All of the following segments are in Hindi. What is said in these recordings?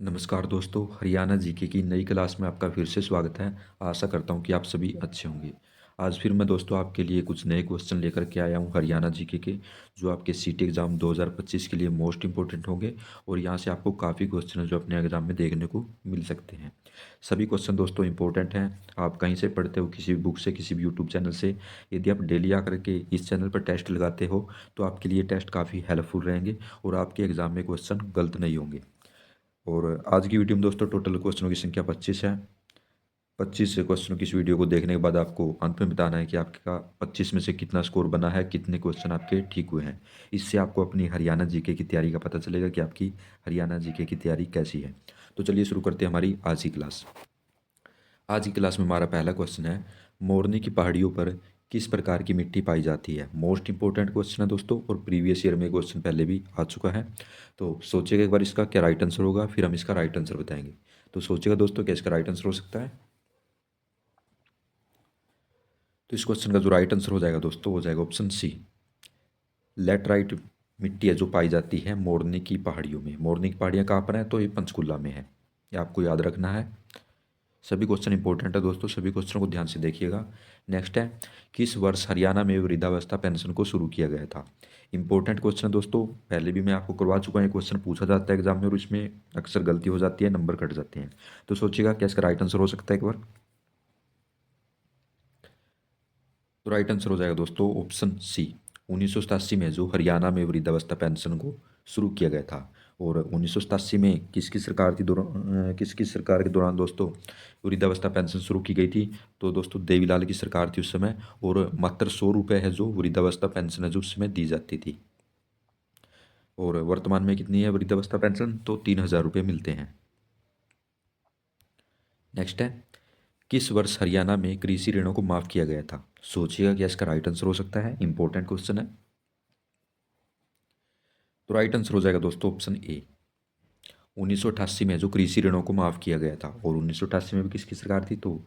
नमस्कार दोस्तों, हरियाणा जीके की नई क्लास में आपका फिर से स्वागत है। आशा करता हूँ कि आप सभी अच्छे होंगे। आज फिर मैं दोस्तों आपके लिए कुछ नए क्वेश्चन लेकर के आया हूँ हरियाणा जीके के, जो आपके सीटी एग्ज़ाम 2025 के लिए मोस्ट इंपॉर्टेंट होंगे। और यहाँ से आपको काफ़ी क्वेश्चन है जो अपने एग्ज़ाम में देखने को मिल सकते हैं। सभी क्वेश्चन दोस्तों इंपॉर्टेंट हैं। आप कहीं से पढ़ते हो, किसी भी बुक से, किसी भी यूट्यूब चैनल से, यदि आप डेली आकर के इस चैनल पर टेस्ट लगाते हो तो आपके लिए टेस्ट काफ़ी हेल्पफुल रहेंगे और आपके एग्ज़ाम में क्वेश्चन गलत नहीं होंगे। और आज की वीडियो में दोस्तों टोटल क्वेश्चनों की संख्या 25 है। 25 क्वेश्चनों की इस वीडियो को देखने के बाद आपको अंत में बताना है कि आपका 25 में से कितना स्कोर बना है, कितने क्वेश्चन आपके ठीक हुए हैं। इससे आपको अपनी हरियाणा जीके की तैयारी का पता चलेगा कि आपकी हरियाणा जीके की तैयारी कैसी है। तो चलिए शुरू करते हैं हमारी आज की क्लास। आज की क्लास में हमारा पहला क्वेश्चन है, मोरनी की पहाड़ियों पर किस प्रकार की मिट्टी पाई जाती है। मोस्ट इंपॉर्टेंट क्वेश्चन है दोस्तों, और प्रीवियस ईयर में क्वेश्चन पहले भी आ चुका है। तो सोचिएगा एक बार इसका क्या राइट आंसर होगा, फिर हम इसका राइट आंसर बताएंगे। तो सोचिएगा दोस्तों क्या इसका राइट आंसर हो सकता है। तो इस क्वेश्चन का जो राइट आंसर हो जाएगा दोस्तों, हो जाएगा ऑप्शन सी, लेटराइट मिट्टी है जो पाई जाती है मोरनी की पहाड़ियों में। मोरनी की पहाड़ियाँ कहाँ पर हैं, तो ये पंचकुला में है। ये आपको याद रखना है। सभी क्वेश्चन इंपॉर्टेंट है दोस्तों, सभी क्वेश्चनों को ध्यान से देखिएगा। नेक्स्ट है, किस वर्ष हरियाणा में वृद्धावस्था पेंशन को शुरू किया गया था। इंपॉर्टेंट क्वेश्चन है दोस्तों, पहले भी मैं आपको करवा चुका हूँ। ये क्वेश्चन पूछा जाता है एग्जाम में और इसमें अक्सर गलती हो जाती है, नंबर कट जाते हैं। तो सोचिएगा क्या इसका राइट आंसर हो सकता है एक बार। तो राइट आंसर हो जाएगा दोस्तों ऑप्शन सी, 1987 में जो हरियाणा में वृद्धावस्था पेंशन को शुरू किया गया था। और 1987 में किसकी सरकार की दौरान, किसकी सरकार के दौरान दोस्तों वृद्धावस्था पेंशन शुरू की गई थी। तो दोस्तों देवीलाल की सरकार थी उस समय। और मात्र 100 रुपये है जो वृद्धावस्था पेंशन है जो उस समय दी जाती थी। और वर्तमान में कितनी है वृद्धावस्था पेंशन, तो 3,000 रुपये मिलते हैं। नेक्स्ट है, किस वर्ष हरियाणा में कृषि ऋणों को माफ किया गया था। सोचिएगा क्या इसका राइट आंसर हो सकता है, इंपॉर्टेंट क्वेश्चन है। तो राइट आंसर हो जाएगा दोस्तों ऑप्शन ए, 1988 में जो कृषि ऋणों को माफ किया गया था। और 1988 में भी किसकी सरकार थी, तो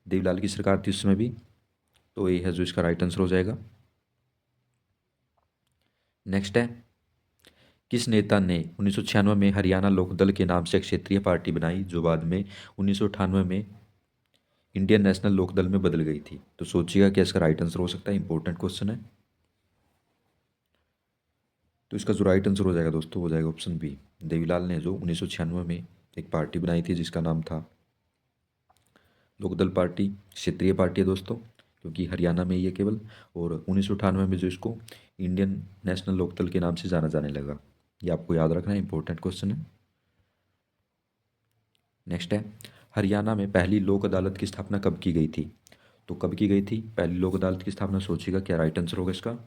देवीलाल की सरकार थी उस समय भी। तो ये है जो इसका राइट आंसर हो जाएगा। नेक्स्ट है, किस नेता ने 1996 में हरियाणा लोकदल के नाम से एक क्षेत्रीय पार्टी बनाई जो बाद में 1998 में इंडियन नेशनल लोकदल में बदल गई थी। तो सोचिएगा क्या इसका राइट आंसर हो सकता है, इंपॉर्टेंट क्वेश्चन है। तो इसका जो राइट आंसर हो जाएगा दोस्तों, हो जाएगा ऑप्शन बी, देवीलाल ने जो 1996 में एक पार्टी बनाई थी जिसका नाम था लोकदल पार्टी। क्षेत्रीय पार्टी है दोस्तों, क्योंकि हरियाणा में ही है केवल। और 1998 में जो इसको इंडियन नेशनल लोकदल के नाम से जाना जाने लगा। ये आपको याद रखना है, इंपॉर्टेंट क्वेश्चन है। नेक्स्ट है, हरियाणा में पहली लोक अदालत की स्थापना कब की गई थी। तो कब की गई थी पहली लोक अदालत की स्थापना, सोचिएगा क्या राइट आंसर होगा इसका।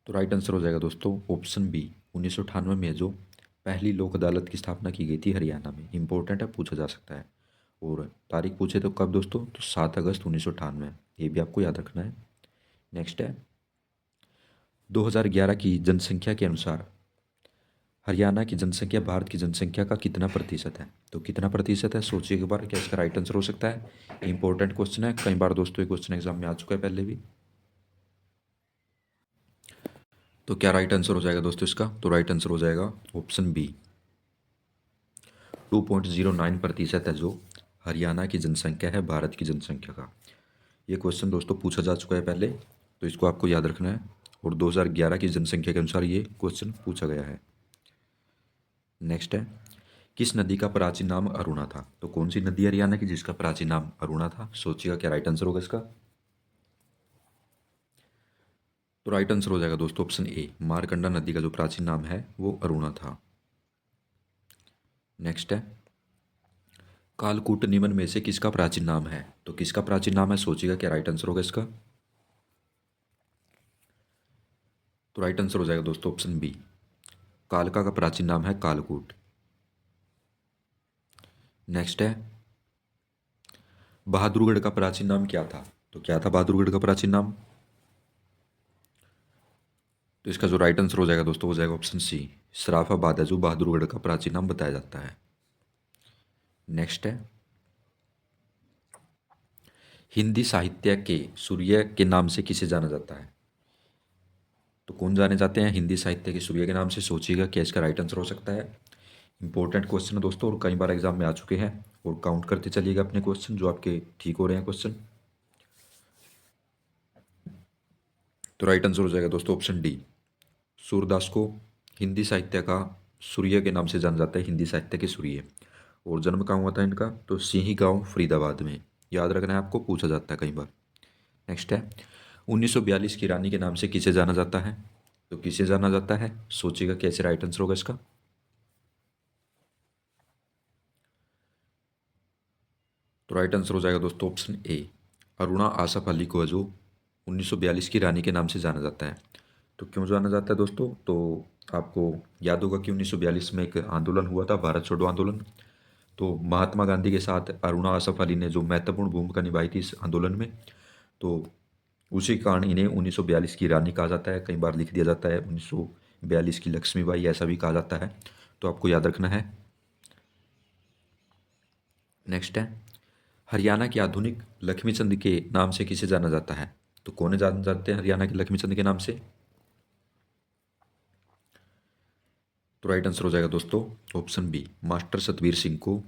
तो राइट आंसर हो जाएगा दोस्तों ऑप्शन बी, 1998 में जो पहली लोक अदालत की स्थापना की गई थी हरियाणा में। इंपॉर्टेंट है, पूछा जा सकता है। और तारीख पूछे तो कब दोस्तों, तो 7 अगस्त 1998। ये भी आपको याद रखना है। नेक्स्ट है, 2011 की जनसंख्या के अनुसार हरियाणा की जनसंख्या भारत की जनसंख्या का कितना प्रतिशत है। तो कितना प्रतिशत है, सोचिए एक बार क्या इसका राइट आंसर हो सकता है। इंपॉर्टेंट क्वेश्चन है, कई बार दोस्तों ये क्वेश्चन एग्जाम में आ चुका है पहले भी। तो क्या राइट आंसर हो जाएगा दोस्तों इसका, तो राइट आंसर हो जाएगा ऑप्शन बी, 2.09% है जो हरियाणा की जनसंख्या है भारत की जनसंख्या का। ये क्वेश्चन दोस्तों पूछा जा चुका है पहले, तो इसको आपको याद रखना है। और 2011 की जनसंख्या के अनुसार ये क्वेश्चन पूछा गया है। नेक्स्ट है, किस नदी का प्राचीन नाम अरुणा था। तो कौन सी नदी है हरियाणा की जिसका प्राचीन नाम अरुणा था, सोचिएगा क्या राइट आंसर होगा इसका। तो राइट आंसर हो जाएगा दोस्तों ऑप्शन ए, मारकंडा नदी का जो प्राचीन नाम है वो अरुणा था। नेक्स्ट है, कालकूट निम्न में से किसका प्राचीन नाम है। तो किसका प्राचीन नाम है, सोचिएगा क्या राइट आंसर होगा इसका। तो राइट आंसर हो जाएगा दोस्तों ऑप्शन बी, कालका का प्राचीन नाम है कालकूट। नेक्स्ट है, बहादुरगढ़ का प्राचीन नाम क्या था। तो क्या था बहादुरगढ़ का प्राचीन नाम। तो इसका जो राइट आंसर हो जाएगा दोस्तों, हो जाएगा ऑप्शन सी, सराफाबाद है जो बहादुरगढ़ का प्राचीन नाम बताया जाता है। नेक्स्ट है, हिंदी साहित्य के सूर्य के नाम से किसे जाना जाता है। तो तो कौन जाने जाते हैं हिंदी साहित्य के सूर्य के नाम से? सोचिएगा क्या इसका राइट आंसर हो सकता है। इंपॉर्टेंट क्वेश्चन है दोस्तों, और कई बार एग्जाम में आ चुके हैं। और काउंट करते चलिएगा अपने क्वेश्चन जो आपके ठीक हो रहे हैं क्वेश्चन। तो राइट आंसर हो जाएगा दोस्तों ऑप्शन डी। सूरदास को हिंदी साहित्य का सूर्य के नाम से जाना जाता है, हिंदी साहित्य के सूर्य। और जन्म कहाँ हुआ था इनका? तो सिंही गांव फरीदाबाद में। याद रखना है आपको, पूछा जाता है कई बार। नेक्स्ट है 1942 की रानी के नाम से किसे जाना जाता है? तो किसे जाना जाता है? सोचिएगा कैसे राइट आंसर होगा इसका। तो राइट आंसर हो जाएगा दोस्तों ऑप्शन ए, अरुणा आसफ अली को जो 1942 की रानी के नाम से जाना जाता है। तो क्यों जाना जाता है दोस्तों? तो आपको याद होगा कि 1942 में एक आंदोलन हुआ था, भारत छोड़ो आंदोलन। तो महात्मा गांधी के साथ अरुणा आसफ अली ने जो महत्वपूर्ण भूमिका निभाई थी इस आंदोलन में, तो उसी के कारण इन्हें 1942 की रानी कहा जाता है। कई बार लिख दिया जाता है 1942 की लक्ष्मीबाई, ऐसा भी कहा जाता है। तो आपको याद रखना है। नेक्स्ट है हरियाणा की आधुनिक लक्ष्मीचंद के नाम से किसे जाना जाता है? तो कौन जान जाते हैं हरियाणा के लक्ष्मीचंद के नाम से? तो राइट आंसर हो जाएगा दोस्तों option B, master Satveer Singh को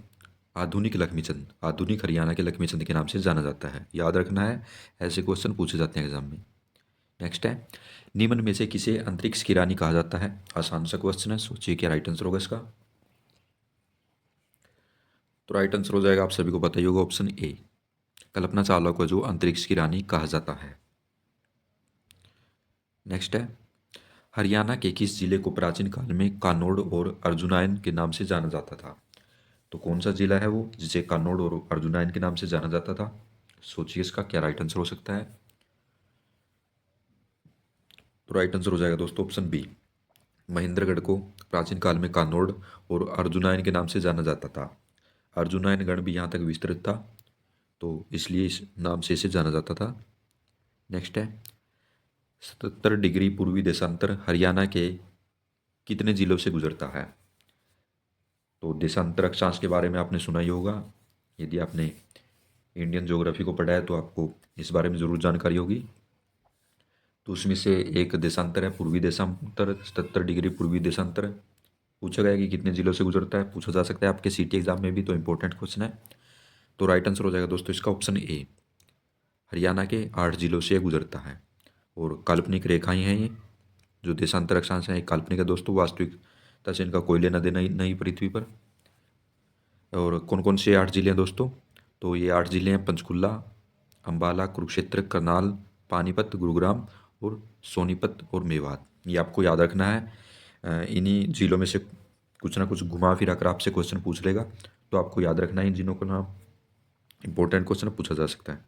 आधुनिक लक्ष्मीचंद, आधुनिक हरियाणा के लक्ष्मीचंद के नाम से जाना जाता है। याद रखना है, ऐसे क्वेश्चन पूछे जाते हैं एग्जाम में। नेक्स्ट है निम्न में से किसे अंतरिक्ष की रानी कहा जाता है? आसान सा क्वेश्चन है, सोचिए क्या राइट आंसर होगा इसका। तो राइट आंसर हो जाएगा, आप सभी को पता ही होगा, ऑप्शन ए, कल्पना चावला को जो अंतरिक्ष की रानी कहा जाता है। नेक्स्ट है हरियाणा के किस जिले को प्राचीन काल में कानौड़ और अर्जुनायन के नाम से जाना जाता था? तो कौन सा जिला है वो जिसे कानौड़ और अर्जुनायन के नाम से जाना जाता था? सोचिए इसका क्या राइट आंसर हो सकता है। तो राइट आंसर हो जाएगा दोस्तों ऑप्शन बी, महेंद्रगढ़ को प्राचीन काल में कानौड़ और अर्जुनायन के नाम से जाना जाता था। अर्जुनायन गण भी यहाँ तक विस्तृत था, तो इसलिए इस नाम से इसे जाना जाता था। नेक्स्ट है 77 डिग्री पूर्वी देशांतर हरियाणा के कितने जिलों से गुजरता है? तो देशांतर अक्षांश के बारे में आपने सुना ही होगा। यदि आपने इंडियन ज्योग्राफी को पढ़ा है तो आपको इस बारे में ज़रूर जानकारी होगी। तो उसमें से एक देशांतर है पूर्वी देशांतर, 77 डिग्री पूर्वी देशांतर। पूछा गया कि कितने जिलों से गुजरता है, पूछा जा सकता है आपके सीटी एग्जाम में भी, तो इंपॉर्टेंट क्वेश्चन है। तो राइट आंसर हो जाएगा दोस्तों इसका ऑप्शन ए, हरियाणा के 8 जिलों से गुजरता है। और काल्पनिक रेखाएं हैं ये, जो देशांतर अक्षांश हैं, एक काल्पनिक है दोस्तों, वास्तविकता से इनका कोई लेना देना नहीं पृथ्वी पर। और कौन कौन से 8 जिले हैं दोस्तों? तो ये 8 जिले हैं पंचकुला, अम्बाला, कुरुक्षेत्र, करनाल, पानीपत, गुरुग्राम और सोनीपत और मेवात। ये आपको याद रखना है। इन्हीं जिलों में से कुछ ना कुछ घुमा फिरा कर आपसे क्वेश्चन पूछ लेगा, तो आपको याद रखना है इन जिलों का नाम। इंपॉर्टेंट क्वेश्चन पूछा जा सकता है।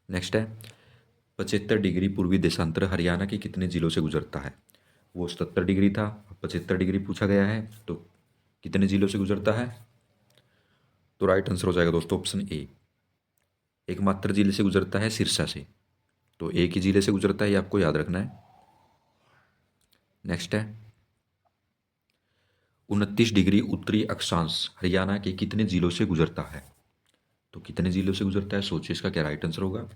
नेक्स्ट है 75 डिग्री पूर्वी देशांतर हरियाणा के कितने जिलों से गुजरता है? वो 77 डिग्री था, 75 डिग्री पूछा गया है, तो कितने जिलों से गुजरता है? तो राइट आंसर हो जाएगा दोस्तों ऑप्शन ए, एकमात्र जिले से गुजरता है, सिरसा से। तो एक ही जिले से गुजरता है, ये आपको याद रखना है। नेक्स्ट है 29 डिग्री उत्तरी अक्षांश हरियाणा के कितने जिलों से गुजरता है? तो कितने जिलों से गुजरता है, सोचिए इसका क्या राइट आंसर होगा।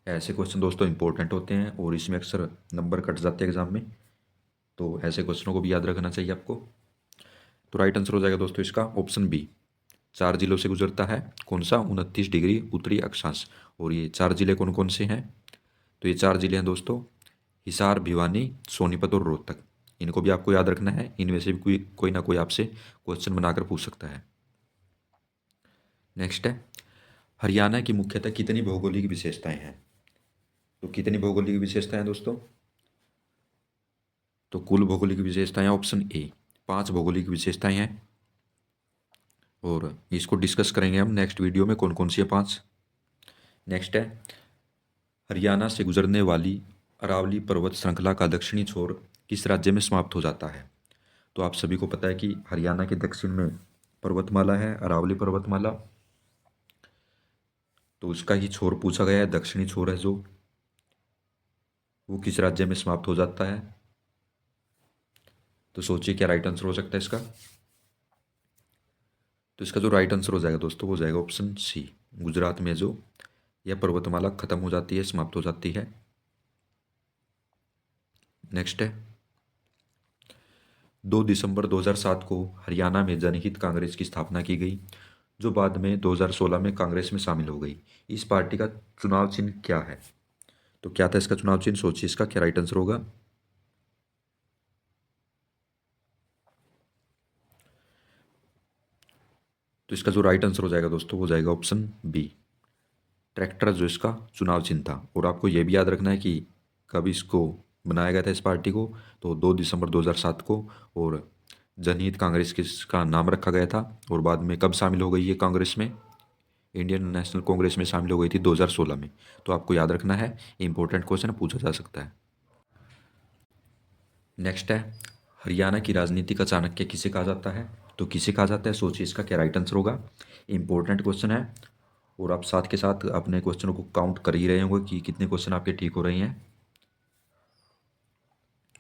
ऐसे क्वेश्चन दोस्तों इंपॉर्टेंट होते हैं और इसमें अक्सर नंबर कट जाते हैं एग्जाम में, तो ऐसे क्वेश्चनों को भी याद रखना चाहिए आपको। तो राइट आंसर हो जाएगा दोस्तों इसका ऑप्शन बी, 4 जिलों से गुजरता है। कौन सा? 29 डिग्री उत्तरी अक्षांश। और ये 4 जिले कौन कौन से हैं? तो ये 4 जिले हैं दोस्तों, हिसार, भिवानी, सोनीपत और रोहतक। इनको भी आपको याद रखना है, इनमें से भी कोई ना कोई आपसे क्वेश्चन बनाकर पूछ सकता है। नेक्स्ट है हरियाणा की मुख्यतः कितनी भौगोलिक विशेषताएं हैं? तो कितनी भौगोलिक विशेषताएं हैं दोस्तों? तो कुल भौगोलिक विशेषताएं ऑप्शन ए, 5 भौगोलिक विशेषताएं हैं। और इसको डिस्कस करेंगे हम नेक्स्ट वीडियो में, कौन कौन सी है 5। नेक्स्ट है हरियाणा से गुजरने वाली अरावली पर्वत श्रृंखला का दक्षिणी छोर किस राज्य में समाप्त हो जाता है? तो आप सभी को पता है कि हरियाणा के दक्षिण में पर्वतमाला है, अरावली पर्वतमाला। तो उसका ही छोर पूछा गया है, दक्षिणी छोर है जो, वो किस राज्य में समाप्त हो जाता है? तो सोचिए क्या राइट आंसर हो सकता है इसका। तो इसका जो राइट आंसर हो जाएगा दोस्तों, वो हो जाएगा ऑप्शन सी, गुजरात में जो यह पर्वतमाला खत्म हो जाती है, समाप्त हो जाती है। नेक्स्ट है 2 दिसंबर 2007 को हरियाणा में जनहित कांग्रेस की स्थापना की गई, जो बाद में 2016 में कांग्रेस में शामिल हो गई। इस पार्टी का चुनाव चिन्ह क्या है? तो क्या था इसका चुनाव चिन्ह? सोचिए इसका क्या राइट आंसर होगा। तो इसका जो राइट आंसर हो जाएगा दोस्तों, हो जाएगा ऑप्शन बी, ट्रैक्टर जो इसका चुनाव चिन्ह था। और आपको ये भी याद रखना है कि कब इसको बनाया गया था इस पार्टी को, तो 2 दिसंबर 2007 को। और जनहित कांग्रेस किसका नाम रखा गया था, और बाद में कब शामिल हो गई ये कांग्रेस में? इंडियन नेशनल कांग्रेस में शामिल हो गई थी 2016 में। तो आपको याद रखना है, इंपॉर्टेंट क्वेश्चन पूछा जा सकता है। नेक्स्ट है हरियाणा की राजनीति का चाणक्य किसे कहा जाता है? तो किसे कहा जाता है, सोचिए इसका क्या राइट आंसर होगा। इंपॉर्टेंट क्वेश्चन है, और आप साथ के साथ अपने क्वेश्चनों को काउंट कर ही रहे होंगे कि कितने क्वेश्चन आपके ठीक हो रहे हैं।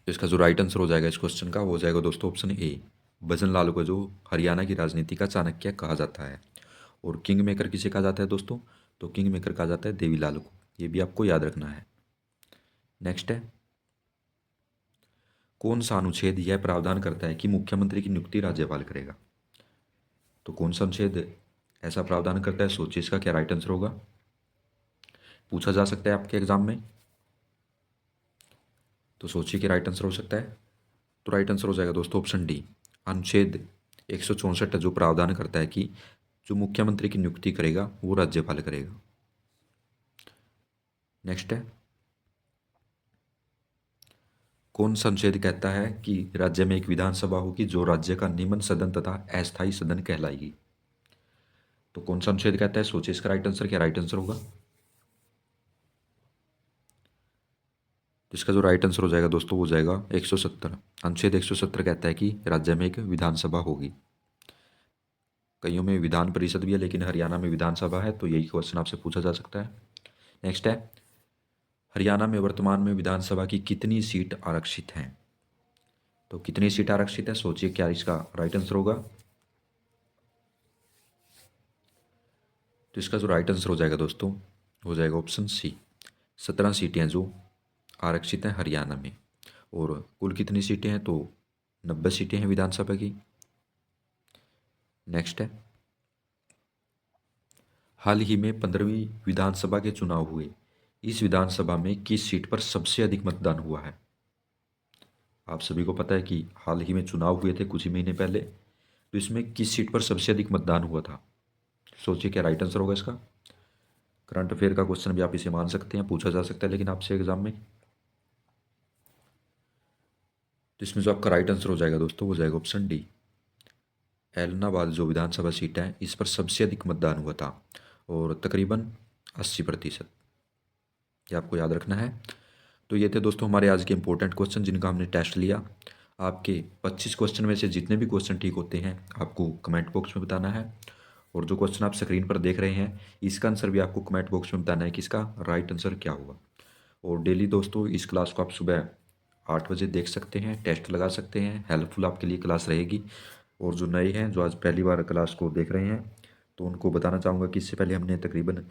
तो इसका जो राइट आंसर हो जाएगा इस क्वेश्चन का, वो हो जाएगा दोस्तों ऑप्शन ए, भजन लाल को जो हरियाणा की राजनीति का चाणक्य कहा जाता है। और किंग मेकर किसे कहा जाता है दोस्तों? तो किंग मेकर कहा जाता है देवीलाल को। ये भी आपको याद रखना है। नेक्स्ट है कौन सा अनुच्छेद यह प्रावधान करता है कि मुख्यमंत्री की नियुक्ति राज्यपाल करेगा? तो कौन सा अनुच्छेद ऐसा प्रावधान करता है? सोचिए इसका क्या राइट आंसर होगा। पूछा जा सकता है आपके एग्जाम में, तो सोचिए कि राइट आंसर हो सकता है। तो राइट आंसर हो जाएगा दोस्तों ऑप्शन डी, अनुच्छेद 164 जो प्रावधान करता है कि जो मुख्यमंत्री की नियुक्ति करेगा वो राज्यपाल करेगा। नेक्स्ट है कौन सा अनुच्छेद कहता है कि राज्य में एक विधानसभा होगी जो राज्य का निम्न सदन तथा अस्थायी सदन कहलाएगी? तो कौन सा अनुच्छेद कहता है? सोचिए इसका राइट आंसर क्या राइट आंसर होगा। तो इसका जो राइट आंसर हो जाएगा दोस्तों, हो जाएगा 170। अनुच्छेद 170 कहता है कि राज्य में एक विधानसभा होगी। कईयों में विधान परिषद भी है, लेकिन हरियाणा में विधानसभा है, तो यही क्वेश्चन आपसे पूछा जा सकता है। नेक्स्ट है हरियाणा में वर्तमान में विधानसभा की कितनी सीट आरक्षित हैं? तो कितनी सीट आरक्षित है, सोचिए क्या इसका राइट आंसर होगा। तो इसका जो राइट आंसर हो जाएगा दोस्तों, हो जाएगा ऑप्शन सी, 17 सीटें हैं जो आरक्षित हैं हरियाणा में। और कुल कितनी सीटें हैं, तो 90 सीटें हैं विधानसभा की। नेक्स्ट है हाल ही में 15वीं विधानसभा के चुनाव हुए, इस विधानसभा में किस सीट पर सबसे अधिक मतदान हुआ है? आप सभी को पता है कि हाल ही में चुनाव हुए थे कुछ ही महीने पहले, तो इसमें किस सीट पर सबसे अधिक मतदान हुआ था? सोचिए क्या राइट आंसर होगा इसका। करंट अफेयर का क्वेश्चन भी आप इसे मान सकते हैं, पूछा जा सकता है लेकिन आपसे एग्जाम में। तो इसमें जो आपका राइट आंसर हो जाएगा दोस्तों, हो जाएगा ऑप्शन डी, एलनाबाद जो विधानसभा सीट है इस पर सबसे अधिक मतदान हुआ था, और तकरीबन 80%। ये आपको याद रखना है। तो ये थे दोस्तों हमारे आज के इंपॉर्टेंट क्वेश्चन जिनका हमने टेस्ट लिया। आपके 25 क्वेश्चन में से जितने भी क्वेश्चन ठीक होते हैं आपको कमेंट बॉक्स में बताना है, और जो क्वेश्चन आप स्क्रीन पर देख रहे हैं इसका आंसर भी आपको कमेंट बॉक्स में बताना है कि इसका राइट आंसर क्या हुआ। और डेली दोस्तों इस क्लास को आप सुबह 8 बजे देख सकते हैं, टेस्ट लगा सकते हैं, हेल्पफुल आपके लिए क्लास रहेगी। और जो नए हैं जो आज पहली बार क्लास को देख रहे हैं, तो उनको बताना चाहूँगा कि इससे पहले हमने तकरीबन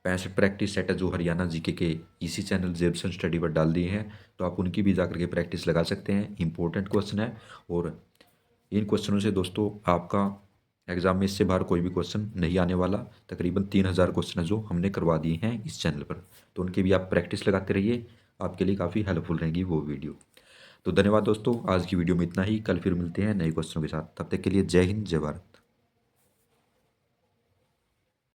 65 प्रैक्टिस सेट है जो हरियाणा जीके के इसी चैनल जेबसन स्टडी पर डाल दिए हैं, तो आप उनकी भी जाकर के प्रैक्टिस लगा सकते हैं। इंपॉर्टेंट क्वेश्चन है, और इन क्वेश्चनों से दोस्तों आपका एग्जाम में इससे बाहर कोई भी क्वेश्चन नहीं आने वाला। तकरीबन 3000 क्वेश्चन है जो हमने करवा दिए हैं इस चैनल पर, तो उनकी भी आप प्रैक्टिस लगाते रहिए, आपके लिए काफ़ी हेल्पफुल रहेगी वो वीडियो। तो धन्यवाद दोस्तों, आज की वीडियो में इतना ही। कल फिर मिलते हैं नए क्वेश्चनों के साथ, तब तक के लिए जय हिंद जय भारत।